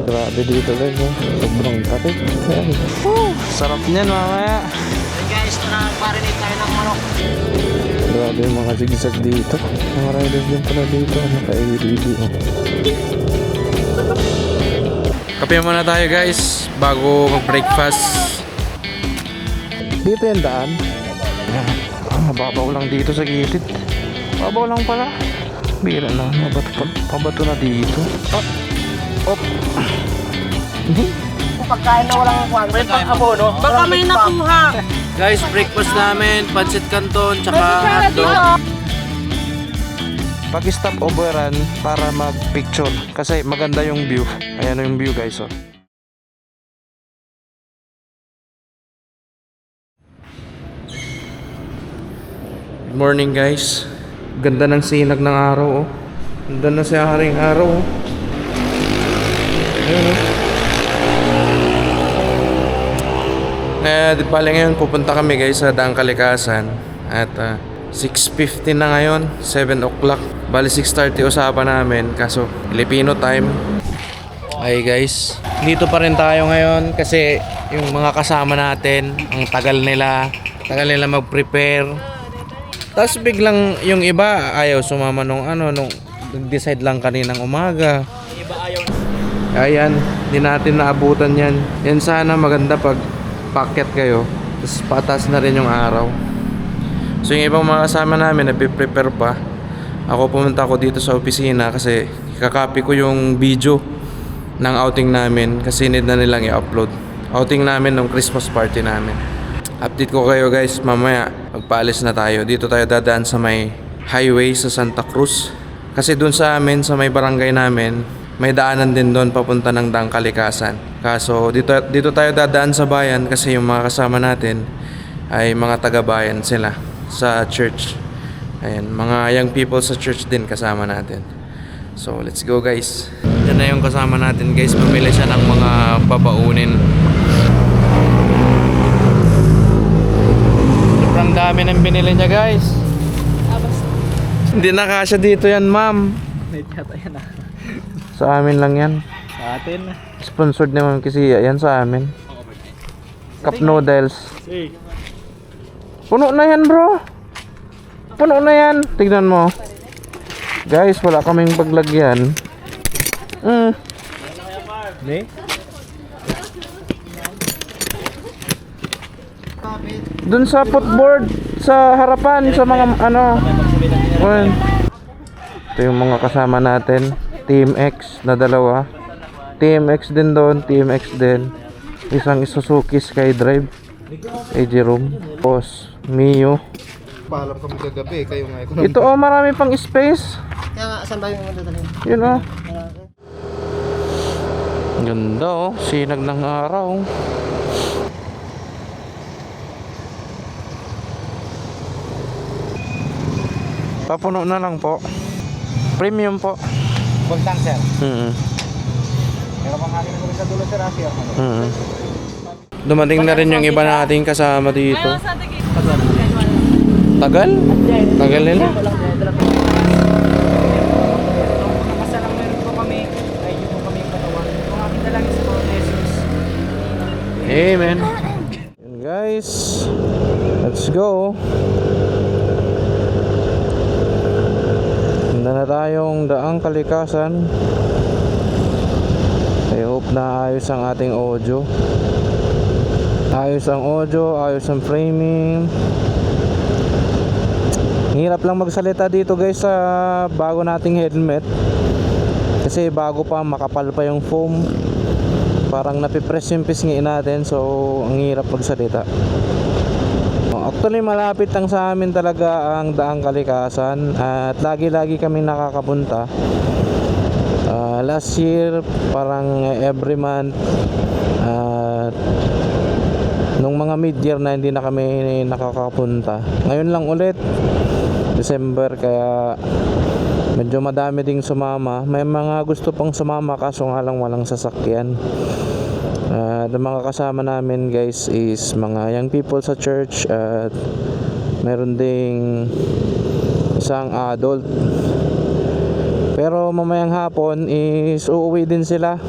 Grabe dito guys, oh. Sobrang traffic. Sarap niyan mamaya. Guys, nag-marinate tayo ng manok. Grabe yung mga zigzag dito. Mga riders din pala dito. Naka-ADD, oh. Kape muna tayo guys bago mag-breakfast. Dito yung daan. Mababaw lang dito sa gilid. Mababaw lang pala. Bira na, mabato na dito. Op. Pagkain na walang kwan. May pang-abono. Baka may nakuha. Guys, breakfast namin, pancit canton, tsaka hotdog. Pag-stop overan para mag-picture kasi maganda yung view. Ayan yung view guys, oh. Good morning guys. Ganda ng sinag ng araw, oh. Ganda na siya haring araw, oh. Ayun, oh. Di pala ngayon pupunta kami guys sa Daang Kalikasan at 6:50 na ngayon, 7 o'clock. Bali 6:30 usapan namin kaso Filipino time. Ay guys, dito pa rin tayo ngayon kasi yung mga kasama natin, ang tagal nila mag-prepare. Tapos biglang yung iba ayaw sumama nung nag-decide lang kaninang umaga. Iba ayaw. Ayan, di natin naabutan yan. Yan sana maganda pag packet kayo, tapos patas na rin yung araw. So yung ibang mga kasama namin nagpe-prepare pa. Ako pumunta ako dito sa opisina kasi kakopy ko yung video ng outing namin kasi need na nilang i-upload. Outing namin ng Christmas party namin. Update ko kayo guys mamaya. Magpaalis na tayo. Dito tayo dadaan sa may highway sa Santa Cruz. Kasi dun sa amin, sa may barangay namin, may daanan din doon papunta ng Daang Kalikasan. Kaso dito tayo dadaan sa bayan kasi yung mga kasama natin ay mga taga-bayan sila sa church. Ayan, mga young people sa church din kasama natin. So let's go guys. Yan na yung kasama natin guys. Mamili siya ng mga babaunin. Sobrang dami ng binili niya guys. Hindi na kasya dito yan ma'am. Sa amin lang yan. Sa atin. Sponsored naman kasi yan sa amin. Cup noodles. Puno na yan bro. Puno na yan. Tignan mo. Guys, wala kaming paglagyan. Dun sa footboard sa harapan sa mga ito yung mga kasama natin. Team X na dalawa. Team X din doon, Team X din. Isang Suzuki Skydrive. Jerome, Boss, Mio. Paalam kami kagabi, kayo nga Ito oh, marami pang space. Kaya nga, saan ba yung madadalhin? Yun oh. Ganda oh, sinag ng araw. Papuno na lang po. Premium po. Full tank, sir. Pero pang hangin na sa dulo, sir, asya. Dumating na rin yung iba nating kasama dito. Tagal? Tagal nila? Nakasalang meron po kami. Ay, yun po kami katawan. Kung aking dalangin sa mga pesos. Amen. Yun guys, let's go. Handa na tayong Daang Kalikasan. I hope na ayos ang ating audio. Ayos ang audio, ayos ang framing. Hirap lang magsalita dito guys sa bago nating helmet. Kasi bago pa, makapal pa yung foam. Parang napipress yung pisngi natin. So ang hirap magsalita. Actually malapit lang sa amin talaga ang Daang Kalikasan. At lagi-lagi kami nakakapunta. Last year parang every month. Nung mga mid-year na hindi na kami nakakapunta. Ngayon lang ulit December, kaya medyo madami ding sumama. May mga gusto pang sumama kaso nga lang walang sasakyan. Ang mga kasama namin guys is mga young people sa church at meron ding isang adult. Pero mamayang hapon is uuwi din sila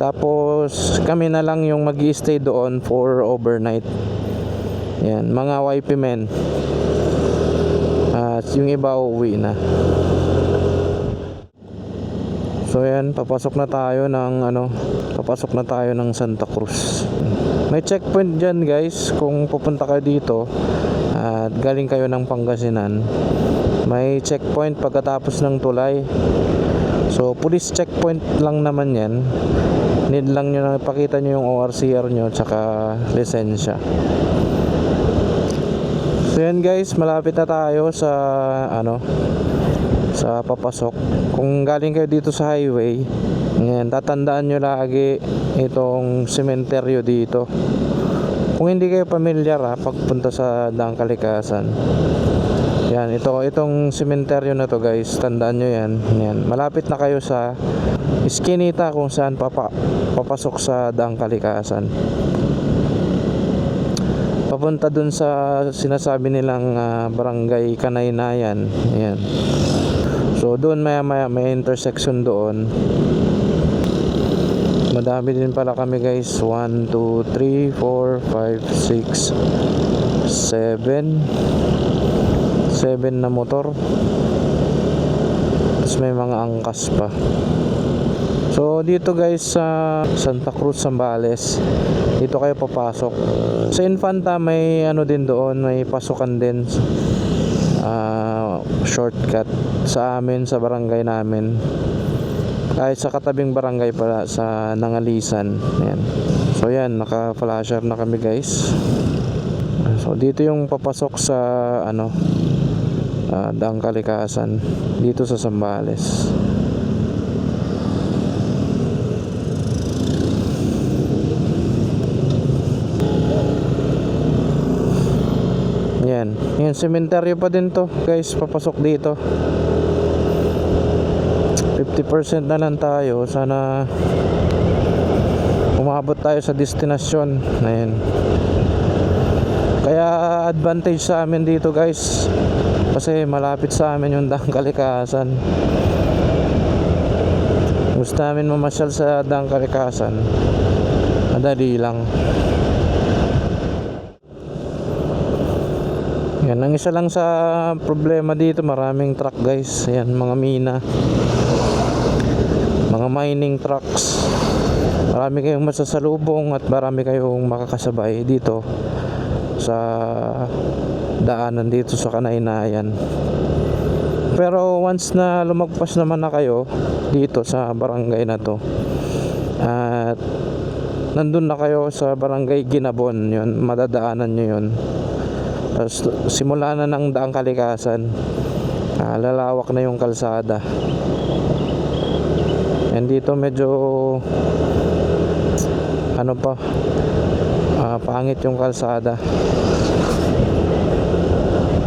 Tapos kami na lang yung mag-i-stay doon for overnight. Yan, mga YP men. At yung iba uuwi na. So yan, papasok na tayo ng Santa Cruz. May checkpoint dyan guys, kung pupunta kayo dito at galing kayo ng Pangasinan. May checkpoint pagkatapos ng tulay. So police checkpoint lang naman yan. Need lang nyo na ipakita nyo yung ORCR nyo tsaka lisensya. So yan guys, malapit na tayo sa sa papasok. Kung galing kayo dito sa highway, yan, tatandaan nyo lagi itong sementeryo dito. Kung hindi kayo pamilyar pagpunta sa Daang Kalikasan, yan, itong sementeryo na to guys, tandaan nyo yan. Yan, malapit na kayo sa iskinita kung saan papasok sa Daang Kalikasan, papunta dun sa sinasabi nilang barangay Kanaynayan. Yan. So doon maya may intersection doon. Madami din pala kami guys. 1, 2, 3, 4, 5, 6, 7 na motor. Tapos may mga angkas pa. So dito guys sa Santa Cruz, Zambales, dito kayo papasok. Sa Infanta may din doon, may pasukan din, shortcut sa amin, sa barangay namin, kahit sa katabing barangay pala sa Nangalisan. Ayan. So yan, naka-flasher na kami guys. So dito yung papasok sa Daang Kalikasan dito sa Zambales. Yan, yung sementeryo pa din to guys, papasok dito. 50% na lang tayo. Sana umabot tayo sa destinasyon. Ayan. Kaya advantage sa amin dito guys, kasi malapit sa amin yung Daang Kalikasan. Gusto namin mamasyal sa Daang Kalikasan, madali lang. Yan, ang isa lang sa problema dito, maraming truck guys. Yan, mga mina, mga mining trucks. Marami kayong masasalubong at marami kayong makakasabay dito sa daanan dito sa Kanaynayan. Pero once na lumagpas naman na kayo dito sa barangay na to, at nandun na kayo sa barangay Ginabon, yun, madadaanan nyo yun. Tapos simula na ng Daang Kalikasan, lalawak na yung kalsada. And dito medyo pangit yung kalsada.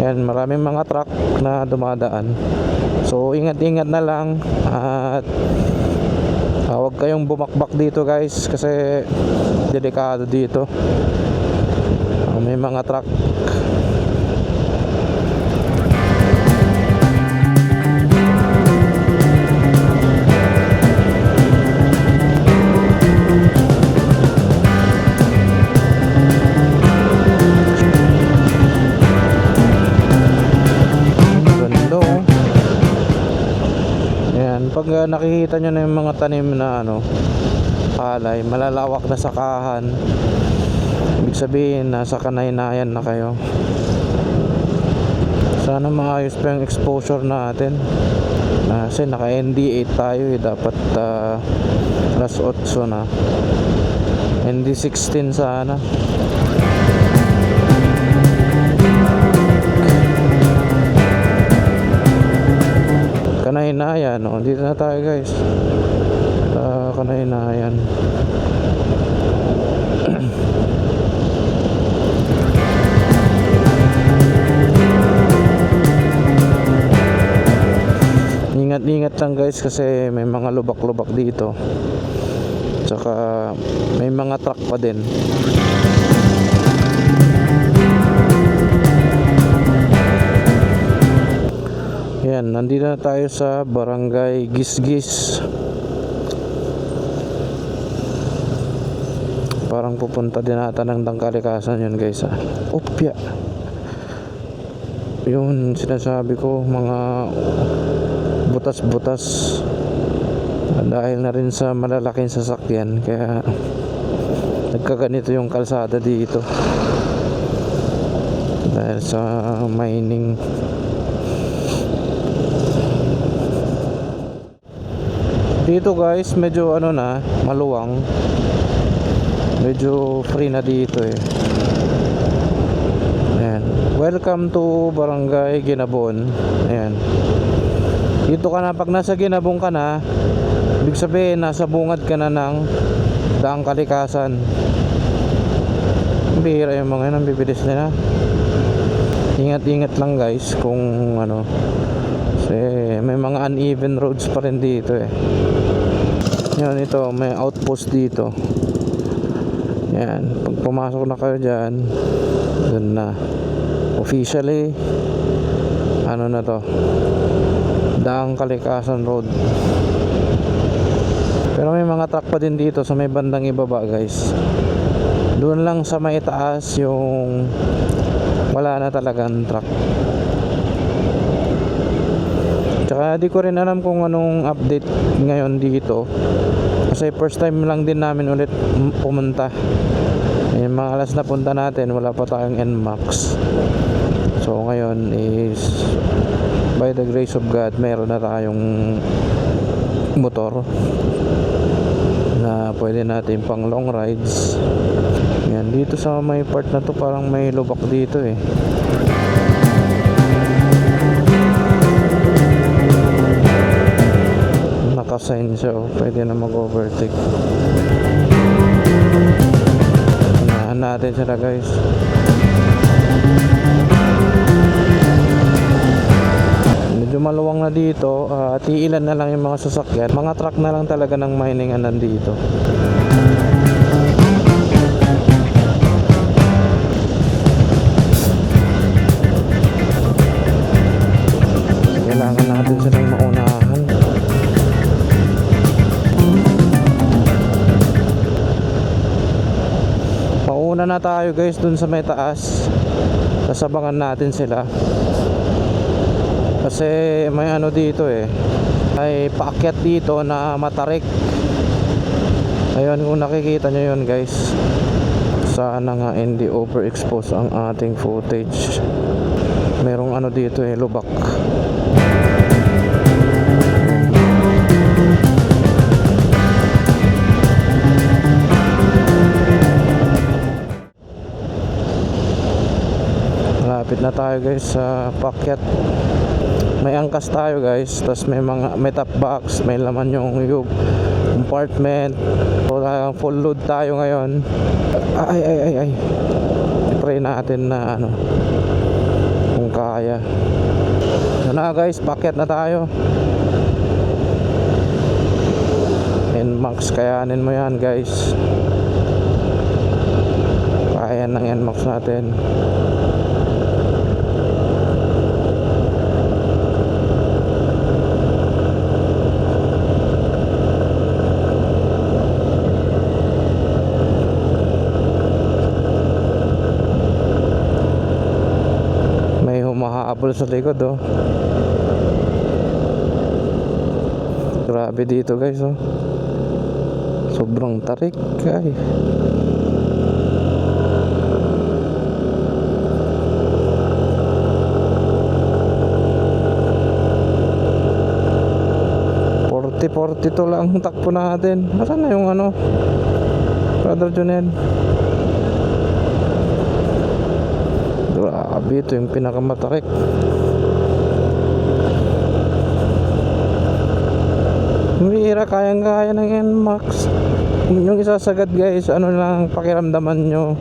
Yan, maraming mga truck na dumadaan. So ingat-ingat na lang at huwag kayong bumakbak dito guys, kasi delikado dito. May mga truck. Pag nakikita nyo na yung mga tanim na palay, malalawak na sakahan, ibig sabihin nasa Kanaynayan na kayo. Sana maayos pa yung exposure natin, kasi naka ND8 tayo dapat plus 8 na, ND16 sana. Kanaynayan, dito na tayo guys. Kanaynayan. Ingat-ingat lang guys, kasi may mga lubak-lubak dito. Tsaka may mga truck pa din. Yan, nandito na tayo sa barangay Gisgis. Parang pupunta din ata ng Dangkalikasan yun guys Opya. Yun sinasabi ko, mga butas-butas dahil na rin sa malalaking sasakyan, kaya nagkaganito yung kalsada dito dahil sa mining. Dito guys medyo maluwang, medyo free na dito Ayan. Welcome to Barangay Ginabon. Ayan. Dito ka na, pag nasa Ginabon ka na, ibig sabihin nasa bungad ka na ng Daang Kalikasan. Bihira yung mga yun, ang bibilis nila. Ingat-ingat lang guys kung kasi may mga uneven roads pa rin dito Yan, ito may outpost dito. Yan, pag pumasok na kayo dyan, dun na officially na to, Daang Kalikasan Road. Pero may mga truck pa din dito sa may bandang ibaba guys. Doon lang sa may taas yung wala na talagang truck. Tsaka di ko rin alam kung anong update ngayon dito, kasi first time lang din namin ulit pumunta. Yung mga alas na punta natin, wala pa tayong NMAX. So ngayon is by the grace of God, meron na tayong motor na pwede natin pang long rides. Yan, dito sa may part na to parang may lubak dito nakasign siya pwede na mag-overtake. Unahan natin sila guys. Medyo maluwang na dito, ilan na lang yung mga sasakyan, mga truck na lang talaga ng mining nandito. Kailangan natin silang maunahan. Mauna na tayo guys dun sa may taas, sasabangan natin sila. Kasi may dito ay paakyat dito na matarik. Ayun, kung nakikita nyo yun guys, sana nga hindi overexpose ang ating footage. Merong dito lubak. Malapit na tayo guys sa paakyat. May angkas tayo guys, tapos may top box, may laman yung compartment. So full load tayo ngayon. Ay try natin na kung kaya. So na guys, packet na tayo. NMAX, kayanin mo yan guys, kaya ng NMAX natin. Humahabol sa likod grabe dito guys sobrang tarik ay. $40 lang ang takbo natin. Asan na yung Brother Junel? Grabe, ito yung pinakamatarik. Mira, kayang-kaya ng NMAX. Yung isasagad guys, lang pakiramdaman nyo.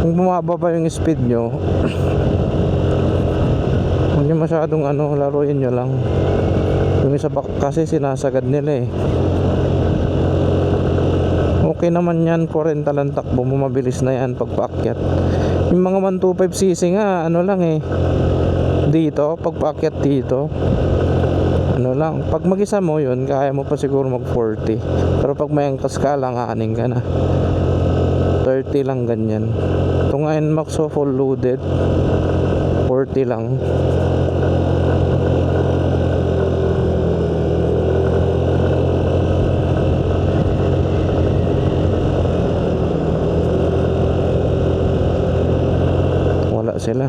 Kung bumababa yung speed nyo, huwag nyo masyadong laruin nyo lang. Yung isa kasi sinasagad nila okay naman yan, 40 lang takbo mo, mabilis na yan pag paakyat. Yung mga 125cc nga lang dito pag paakyat dito lang, pag mag-isa mo yun kaya mo pa siguro mag 40, pero pag may angkas ka lang aaning ka na. 30 lang ganyan. Itong NMAX so full loaded 40 lang. Wala sila.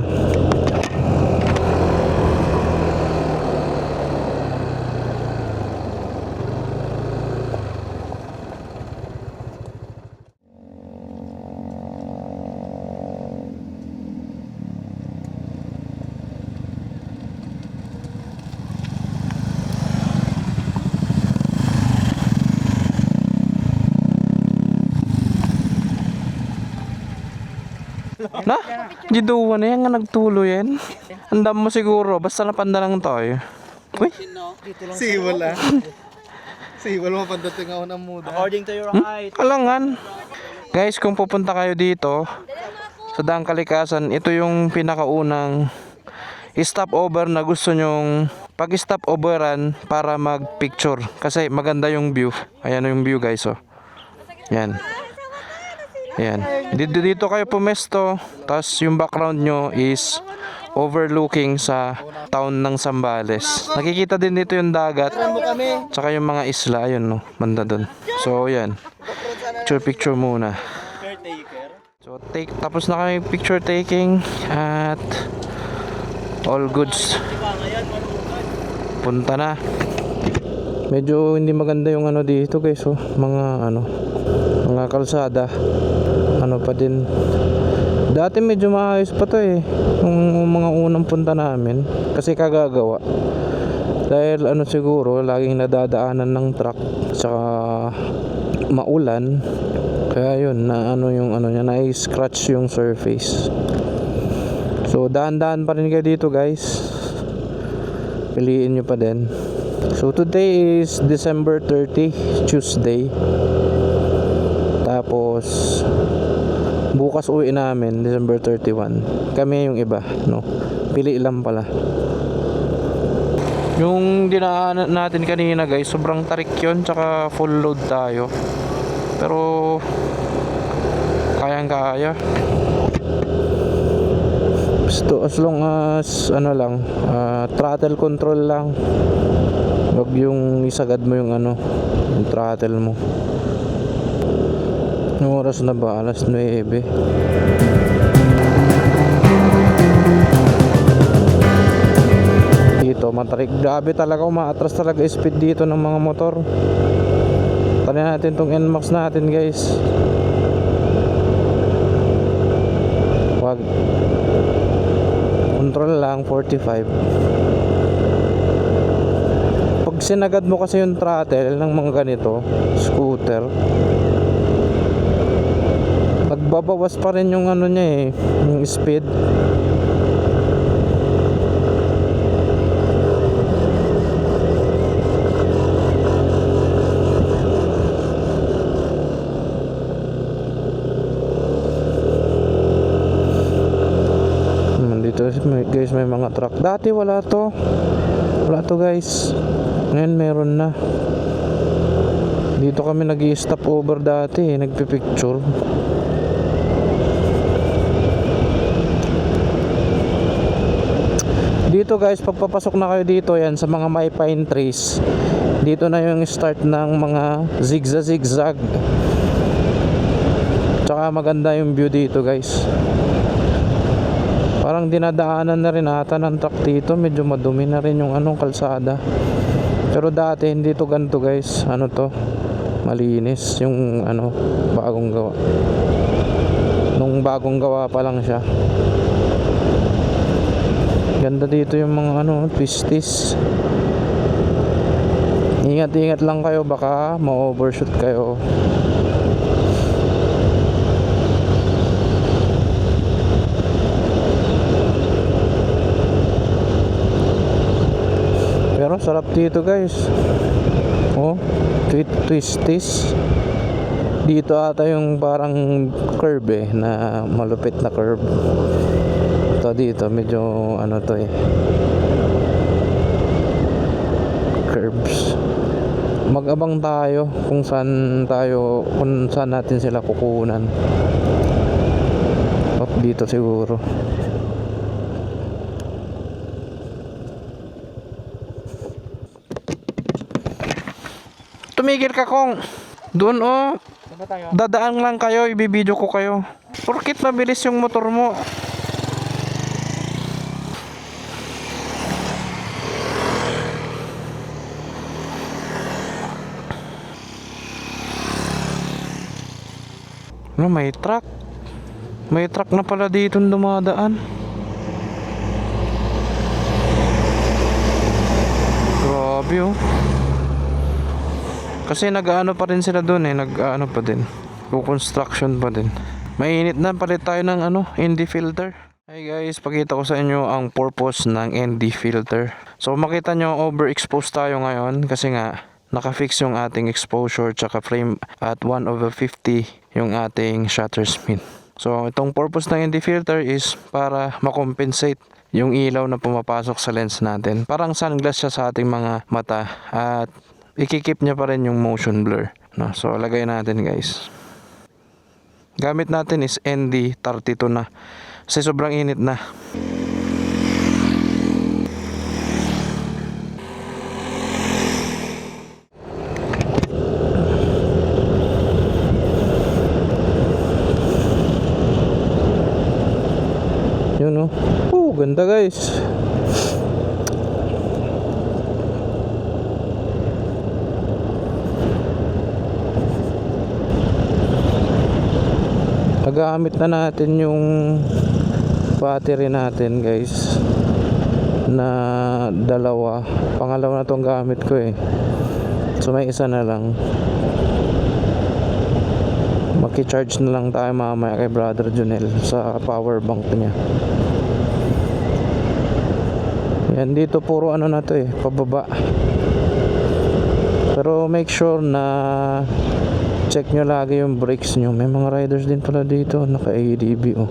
Na? Giduwa na yan nga nagtulo yan. Andam mo siguro, basta napanda lang tayo. Uy, Siwal ah. Siwal mo pandating ako ng muda. According to your height. kalangan. Guys, kung pupunta kayo dito sa Daang Kalikasan, ito yung pinakaunang stopover na gusto nyong pag-stopoveran para mag-picture. Kasi maganda yung view. Ayan yung view guys, oh. Yan. Ayan. Dito kayo pumesto. Tapos yung background nyo is overlooking sa town ng Zambales. Nakikita din dito yung dagat. Tsaka yung mga isla. Ayun, no. Banda dun. So, yan. Picture muna. So, tapos na kami picture taking. At all goods. Punta na. Medyo hindi maganda yung ano dito guys, oh. Mga kalsada. Ano pa din. Dati medyo maayos pa to eh. Yung mga unang punta namin. Kasi kagagawa. Dahil ano siguro, laging nadadaanan ng truck. Saka maulan. Kaya yun, na ano yung ano niya, na-scratch yung surface. So dahan-dahan pa rin kayo dito guys. Piliin nyo pa din. So today is December 30, Tuesday. Tapos bukas uwi namin, December 31. Kami yung iba, no. Pili lang pala. Yung dinaanan natin kanina guys, sobrang tarik yun, tsaka full load tayo. Pero kayang-kaya. Basta as long as ano lang, throttle control lang. Wag yung isagad mo yung ano, yung throttle mo. Yung oras na ba? Alas 9. Dito matarik. Grabe talaga, umaatras talaga speed dito ng mga motor. Try natin tong NMAX natin guys. Wag. Control lang 45. Pag sinagad mo kasi yung throttle ng mga ganito scooter, nagbabawas pa rin yung ano niya eh, yung speed. Dito guys may mga truck. Dati wala to guys. Ngayon meron na. Dito kami nag-i-stop over dati, nagpipicture. Dito guys, pagpapasok na kayo dito, yan sa mga may pine trees, dito na yung start ng mga zigzag. Tsaka maganda yung view dito guys. Parang dinadaanan na rin ata ng truck dito. Medyo madumi na rin yung anong kalsada. Pero dati hindi to ganito guys. Ano to, malinis yung ano, bagong gawa. Nung bagong gawa pa lang siya. Ganda dito yung mga ano, twisties. Ingat lang kayo, baka ma-overshoot kayo. Pero sarap dito guys. Oh, twisties. Dito ata yung parang curve eh, na malupit na curve. Ito dito medyo ano to eh, curves. mag-abang tayo kung saan natin sila kukunan. At dito siguro. Tumigil ka, Kong. Doon oh. Saan ba tayo? Dadaan lang kayo, ibibideo ko kayo. Porkit mabilis yung motor mo. Ano, may truck. May truck na pala dito dumadaan. Grabe oh. Kasi nag-ano pa rin sila doon eh, nag-ano pa din. Construction pa din. Mainit na, palit tayo ng ND filter. Hey guys, pakita ko sa inyo ang purpose ng ND filter. So makita nyo, overexposed tayo ngayon kasi nga naka-fix yung ating exposure tsaka frame at 1/50 yung ating shutter speed. So itong purpose ng ND filter is para makompensate yung ilaw na pumapasok sa lens natin. Parang sunglass siya sa ating mga mata at ikikip niya pa rin yung motion blur. No? So lagay natin guys. Gamit natin is ND32 na. Kasi sobrang init na. Yun oh. Ganda guys. Nagamit na natin yung battery natin guys na dalawa. Pangalawa na tong gamit ko eh. So may isa na lang. Maki-charge na lang tayo mamaya kay Brother Junel sa power bank niya. Yan, dito puro na to eh, pababa. Pero make sure na check nyo lagi yung brakes nyo. May mga riders din pala dito naka ADB oh.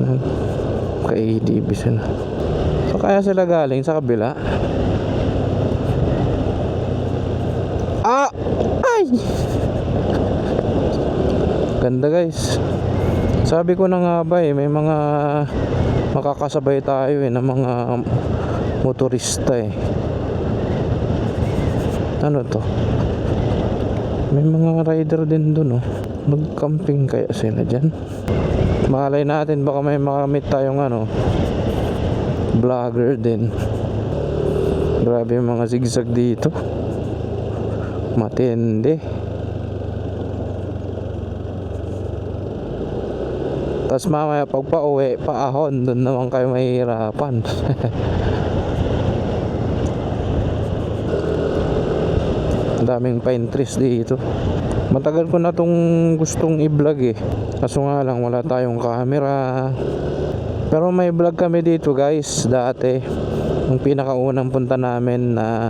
Naka ADB sila. So kaya sila galing sa kabila. Ay! Ganda guys. Sabi ko na nga ba eh, may mga makakasabay tayo eh ng mga motorista eh. Ano to? May mga rider din dun oh. Mag-camping kaya sila dyan. Malay natin baka may makamit tayong vlogger din. Grabe yung mga zigzag dito. Matindi. Tapos mamaya pag pauwi, paahon, dun naman kayo mahihirapan. Ang daming pine trees dito. Matagal ko na tong gustong i-vlog eh. Kaso nga lang wala tayong camera. Pero may vlog kami dito guys dati. Yung pinakaunang punta namin na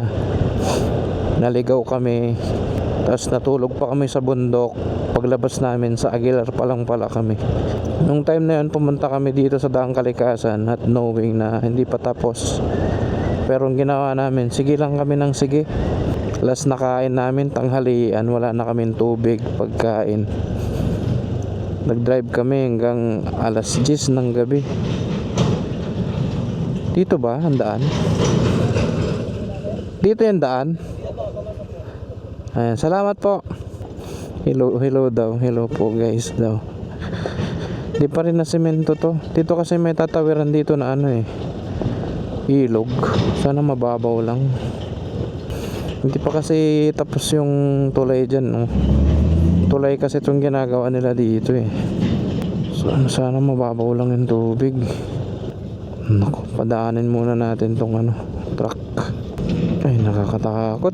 naligaw kami. Tapos natulog pa kami sa bundok. Paglabas namin sa Aguilar pa lang pala kami. Nung time na yun pumunta kami dito sa Daang Kalikasan at knowing na hindi pa tapos. Pero ang ginawa namin, sige lang kami ng sige. Last na kain namin, tanghalian, wala na kaming tubig, pagkain. Nag-drive kami hanggang alas 10 ng gabi. Dito ba ang daan? Dito yung daan? Ayan, salamat po. Hello daw. Hello po guys daw. Di pa rin na semento to. Dito kasi may tatawiran dito na ilog. Sana mababaw lang. Hindi pa kasi tapos yung tulay dyan no? Tulay kasi itong ginagawa nila dito eh. So, sana mababaw lang yung tubig. Naku, padaanin muna natin tong truck. Ay, nakakatakot.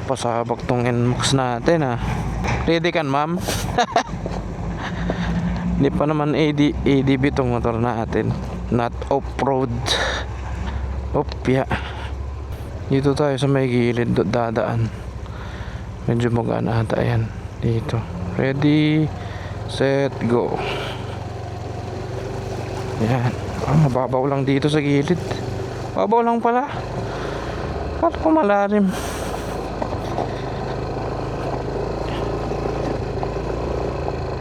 Pasabak tong NMAX natin Ready kan ma'am? Hindi pa naman ADB tong motor natin. Not off-road. Opya. Dito tayo sa may gilid dadaan. Medyo magana ata yan. Dito. Ready, set, go. Yan. Mababaw lang dito sa gilid. Mababaw lang pala. Bakit ko malalim?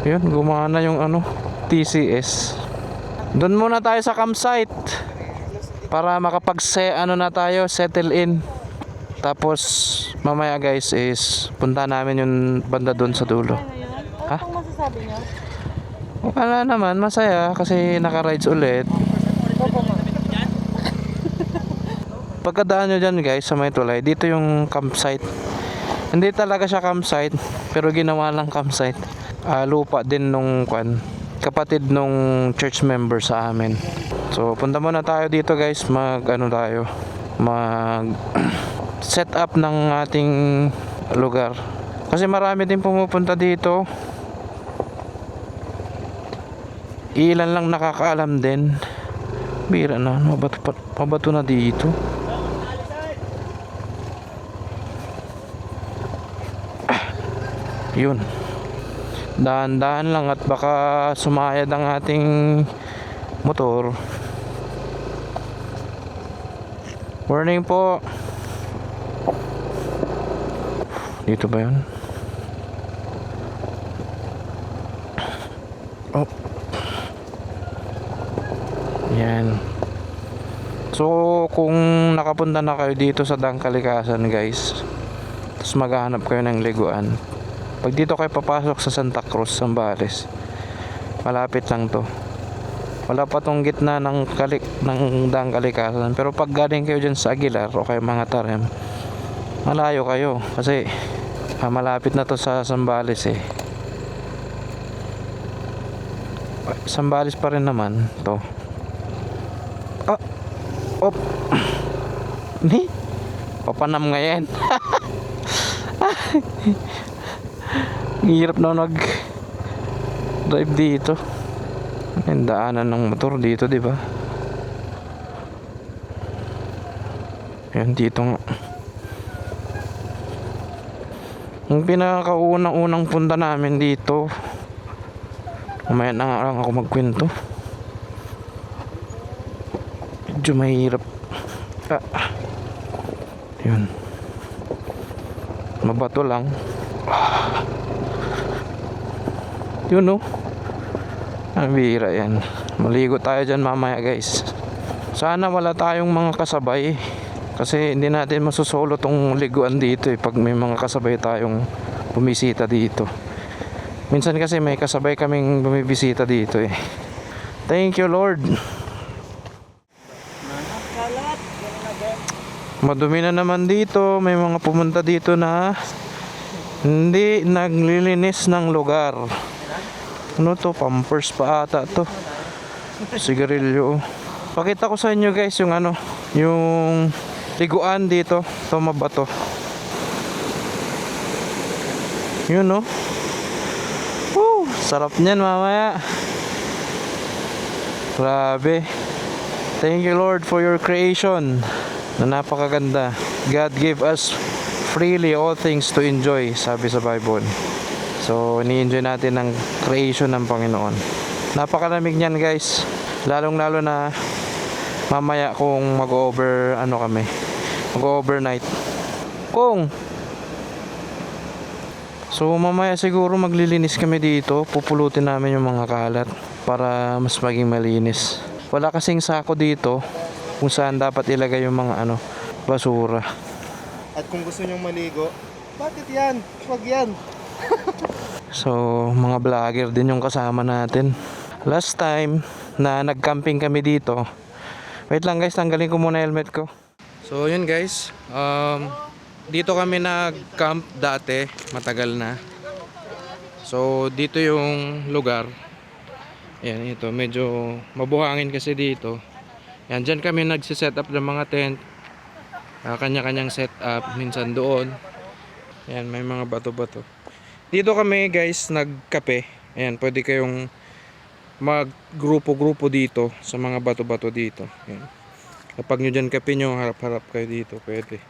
Yun, gumana yung TCS. Doon muna tayo sa campsite para na tayo, settle in. Tapos mamaya guys is punta namin yung banda doon sa dulo. Ha? Ano pong masasabi niyo? Wala naman, masaya kasi naka-rides ulit. Pagkadaan nyo dyan guys sa may tulay, dito yung campsite. Hindi talaga siya campsite, pero ginawa lang campsite. Lupa din nung kapatid nung church member sa amin. So punta muna tayo dito guys, mag set up ng ating lugar. Kasi marami din pumupunta dito. Ilan lang nakakaalam din. Bira na, mabato na dito. Yun. Dahan-dahan lang at baka sumayad ang ating motor. Warning po. Dito ba yun? Oh. Yan. So kung nakapunta na kayo dito sa Dangkalikasan guys, tapos maghahanap kayo ng liguan, pag dito kayo papasok sa Santa Cruz, Zambales, malapit lang to. Wala pa tong gitna ng Dangkalikasan. Pero pag galing kayo dyan sa Aguilar o kaya mga Tarem, malayo kayo kasi malapit na to sa Zambales eh. Zambales pa rin naman to. Op. Ni papanam ngayon. Hirap na nag drive dito. Yung daanan ng motor dito, di ba? Yan dito nga. Yung pinakaunang punta namin dito, mamaya na nga lang ako magkwento. Medyo mahirap. Yun. Mabato lang. Yun no. Ang bihira yan. Maligo tayo dyan mamaya guys. Sana wala tayong mga kasabay, kasi hindi natin masusolo tong liguan dito pag may mga kasabay tayong bumisita dito. Minsan kasi may kasabay kaming bumibisita dito Thank you Lord. Madumi na naman dito. May mga pumunta dito na hindi naglilinis ng lugar. Ano to? Pampers pa ata to. Sigarilyo. Pakita ko sa inyo guys yung yung liguan dito. Ito mabato. Yun no. Woo! Sarap niyan mamaya. Grabe. Thank you Lord for your creation na napakaganda. God gave us freely all things to enjoy, sabi sa Bible. So ini-enjoy natin ang creation ng Panginoon. Napakalamig niyan guys, lalong lalo na mamaya kung mag-overnight. So mamaya siguro maglilinis kami dito. Pupulutin namin yung mga kalat para mas maging malinis. Wala kasing sako dito kung saan dapat ilagay yung mga basura. At kung gusto nyong maligo, bakit yan? Huwag yan. So mga vlogger din yung kasama natin. Last time na nag-camping kami dito, wait lang guys, tanggalin ko muna helmet ko. So yun guys, dito kami nag-camp dati, matagal na. So dito yung lugar. Yan, ito medyo mabuhangin kasi dito. Yan, dyan kami nagsiset up ng mga tent. Kanya-kanyang set up, minsan doon. Yan, may mga bato-bato. Dito kami guys nagkape. Ayan, pwede kayong mag-grupo-grupo dito sa mga bato-bato dito. Ayan. Kapag nyo dyan kape nyo, harap-harap kayo dito, pwede.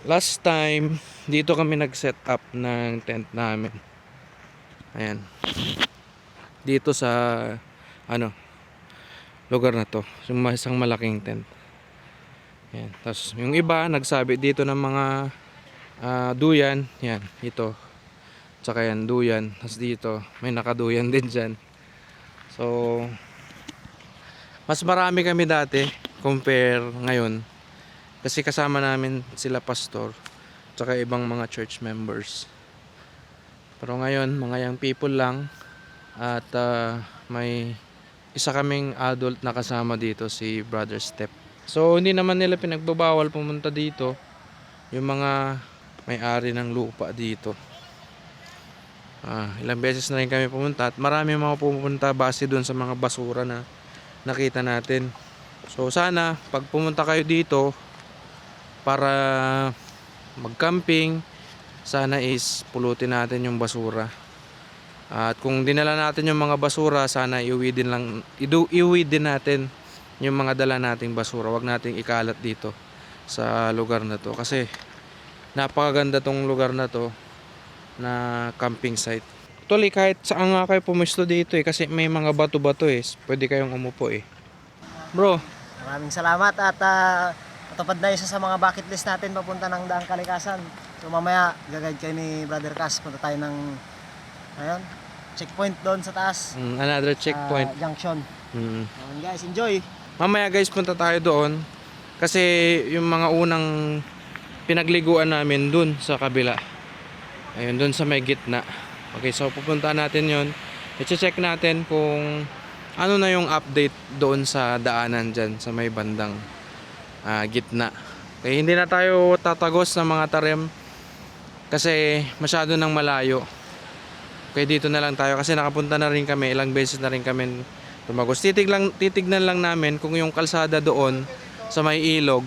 Last time, dito kami nag-set up ng tent namin. Ayan. Dito sa lugar na to. Yung isang malaking tent. Yan. Tapos yung iba nagsabi dito ng mga duyan. Yan, ito. Tsaka yan, duyan. Tapos dito, may nakaduyan din dyan. So, mas marami kami dati compare ngayon. Kasi kasama namin sila pastor. Tsaka ibang mga church members. Pero ngayon, mga young people lang. At may isa kaming adult na kasama dito, si Brother Step. So, hindi naman nila pinagbabawal pumunta dito. Yung mga may-ari ng lupa dito. Ilang beses na rin kami pumunta. At marami mga pumunta base dun sa mga basura na nakita natin. So, sana, pag pumunta kayo dito, para mag-camping, sana is pulutin natin yung basura. At kung dinala natin yung mga basura, sana iuwi din natin yung mga dala nating basura. Huwag nating ikalat dito sa lugar na to. Kasi napakaganda tong lugar na to na camping site. Actually, kahit saan nga kayo pumisto dito kasi may mga bato-bato pwede kayong umupo Bro, Maraming salamat at natupad na isa sa mga bucket list natin papunta ng Daang Kalikasan. So mamaya gagayad kayo ni Brother Cass, punta tayo ng checkpoint doon sa taas. Another checkpoint. Junction. Ayan guys, enjoy. Mamaya guys, punta tayo doon kasi yung mga unang pinagliguan namin dun sa kabila. Ayun, dun sa may gitna. Okay, so pupunta natin yon. I-check natin kung ano na yung update doon sa daanan dyan sa may bandang gitna. Okay, hindi na tayo tatagos ng mga tarim kasi masyado nang malayo. Okay, dito na lang tayo kasi nakapunta na rin kami, ilang beses na rin kami tumagos. Titignan lang namin kung yung kalsada doon sa may ilog,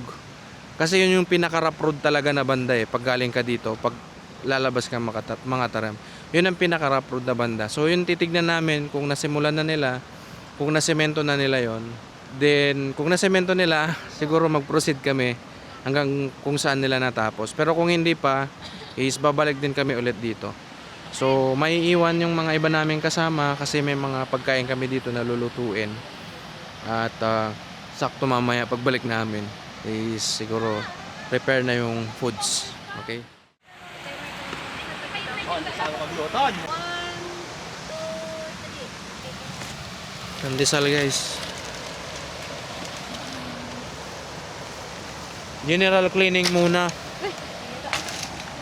kasi yun yung pinaka-rough road talaga na banda pag galing ka dito, pag lalabas ka mga tarim. Yun ang pinaka-rough road na banda. So yun titignan namin kung nasimulan na nila, kung nasemento na nila yon. Then kung nasemento nila, siguro mag-proceed kami hanggang kung saan nila natapos. Pero kung hindi pa, is babalik din kami ulit dito. So may iwan yung mga iba naming kasama kasi may mga pagkain kami dito na lulutuin. At sakto mamaya pagbalik namin is siguro prepare na yung foods. Okay? Pandesal guys. General cleaning muna.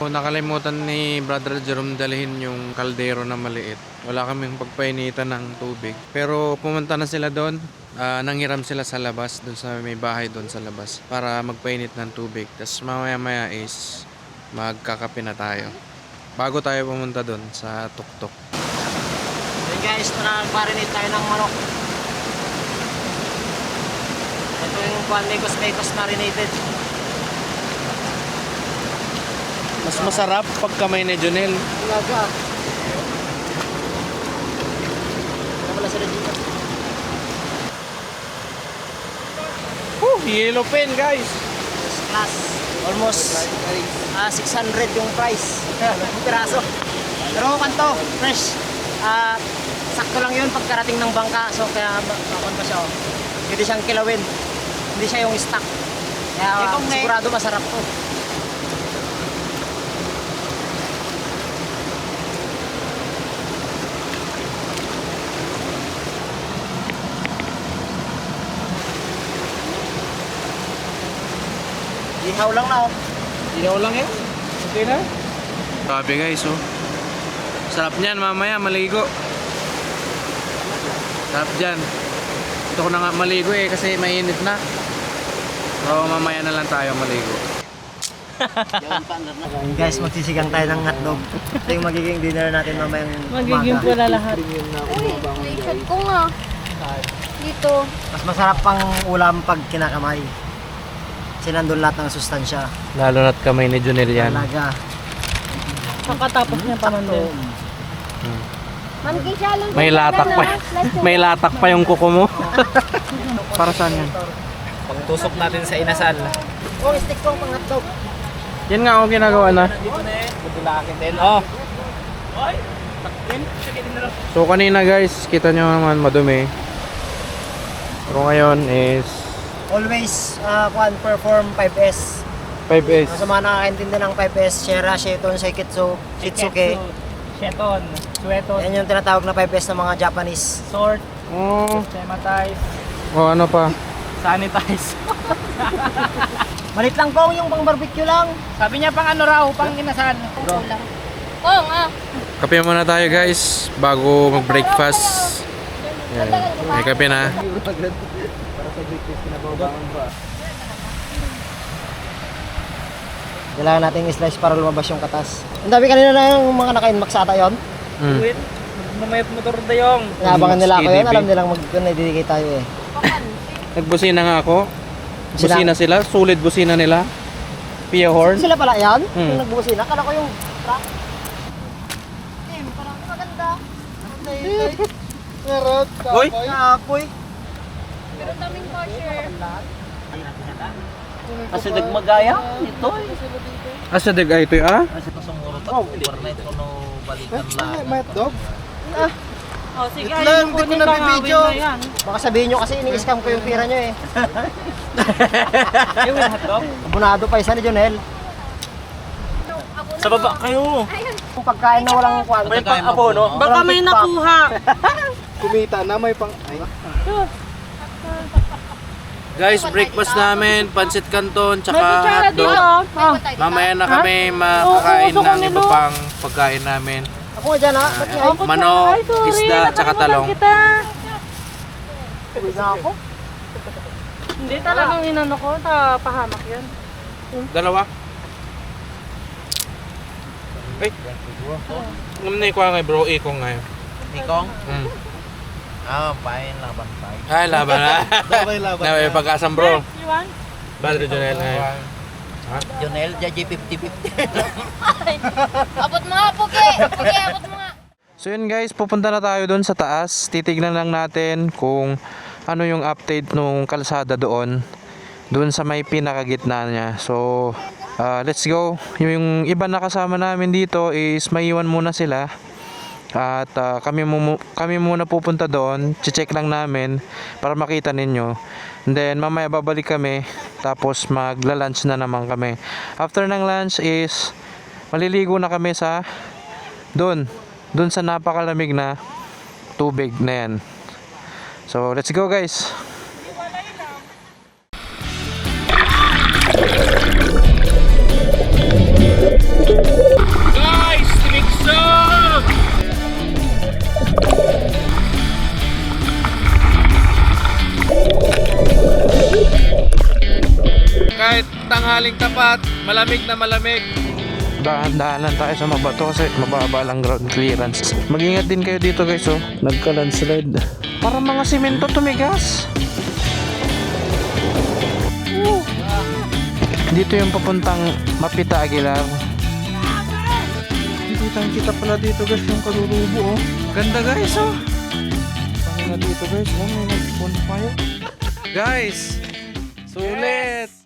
Nakalimutan ni Brother Jerome dalhin yung kaldero na maliit. Wala kaming pagpainitan ng tubig. Pero pumunta na sila doon. Nanghiram sila sa labas, doon sa may bahay doon sa labas, para magpainit ng tubig. Tapos mamaya is magkakape na tayo bago tayo pumunta doon sa tuktok. Okay guys, nag-marinate tayo ng manok. Ito yung Juan Negos Negos marinated. Mas masarap pag kamay ni Jonel. Talaga. Wala sila dito. Yellow pen guys. First class. Almost 600 yung price. Piraso. Pero kanto, fresh. Sakto lang yun pagkarating ng bangka. So kaya bakon pa siya. Hindi siyang kilawin. Hindi siya yung stock. Kaya sigurado masarap to. Ihaw lang na Ilaw lang yan. Okay na. Grabe guys Sarap niyan mamaya maligo. Sarap dyan. Ito ko na nga maligo kasi mainit na. So mamaya na lang tayo maligo. guys, magsisigang tayo ng hotdog. Ito yung magiging dinner natin mamayang Magiging umaga. pula lahat. May shot ko nga. Dito. Mas masarap pang ulam pag kinakamay. Kasi nandun lahat ng sustansya. Lalo na't kamay ni Jonel yan. Talaga. Pagkatapos niya pamandel. Manggay siya lang. May latak pa. May latak pa yung kuko mo. Para saan yan? Pagtusok natin sa inasal. Oh, stick ko pang hotdog. Yan nga ginagawa na. Budulakin din. Oh. So kanina guys, kita nyo naman madumi. Pero ngayon is Always, perform 5S. 5S. Sa mga nakakaintindi ng 5S, Shera, Sheton, Seiketsu, Shitsuke. Sheton, Sueton, Yan yung tinatawag na 5S ng mga Japanese. Sort, Oh, Systematize, oh ano pa? Sanitize. Malit lang kong yung pang barbecue lang. Sabi niya pang ano raw, pang inasal. Kulang. Oo nga. Kape muna tayo guys bago mag-breakfast. Yan. May kape na. Kailangan natin i-slice para lumabas yung katas. Ang dami kanina na yung mga naka-inmax ata yun. Mm. Wait, mamayat motor dayong. Inaabangan nila ako yun. SKDB. Alam nilang mag-dedicate tayo eh. Nagbusina nga ako. Sila- Busina sila, sulit busina nila. Pia horn. Sila pala yan? Hmm. Yung nagbubusina. Kala ko yung truck. Parang maganda. Meron, Uy! Kapoy. Pero daming kosher. Kasi nagmagaya ito eh. Asa dig ay ito ah? Kasi pasumuro to. Overnight ko no balikan lang. May hotdog? Oh, sige, Wait lang, hindi ko nabibidyo. Baka sabihin nyo kasi ini-scam ko yung pira nyo eh. Yung hotdog? Abunado pa isa ni Jonel. Sa baba kayo. Yung pagkain na walang kwan. May pang-abono. Baka may nakuha. Kumita na, may pang... Ay, Guys, breakfast namin, pancit canton, tsaka hotdog. Ah. Mamaya na kami makakain ng iba pang pagkain namin. Ako nga dyan ha. Ba't nga? Manok, isda, tsaka talong. Uwi na ako. Hindi talagang inano ko, pahamak yan. Dalawa. Ay. Ngamnay ko nga bro, ikong nga. Ikong? Mm. Pain laban tayo. Ay, laban na. laban. Na may pagkasam bro. You want? Badro Jonel ngayon. Jonel, Jaji 50-50. Abot mo nga, Pugi. Pugi, abot mo nga. So yun guys, pupunta na tayo doon sa taas. Titignan lang natin kung ano yung update nung kalsada doon. Doon sa may pinakagitna niya. So, let's go. Yung iba na kasama namin dito is maiwan muna sila. At kami muna pupunta doon. Check lang namin para makita ninyo. And then mamaya babalik kami. Tapos magla-lunch na naman kami. After ng lunch is maliligo na kami sa doon sa napakalamig na tubig na yan. So let's go guys. Guys, timikso! Kahit tanghaling tapat, malamig na malamig. Dahan-dahan lang tayo sa mabato kasi mababa lang ground clearance. Mag-ingat din kayo dito guys oh. Nagka-landslide. Parang mga simento tumigas. Dito yung papuntang Mapita Aguilar. Kita pala dito guys yung kalulubo oh. Ganda guys oh. Pahinga dito guys oh, may nag-bonfire. Guys, sulit!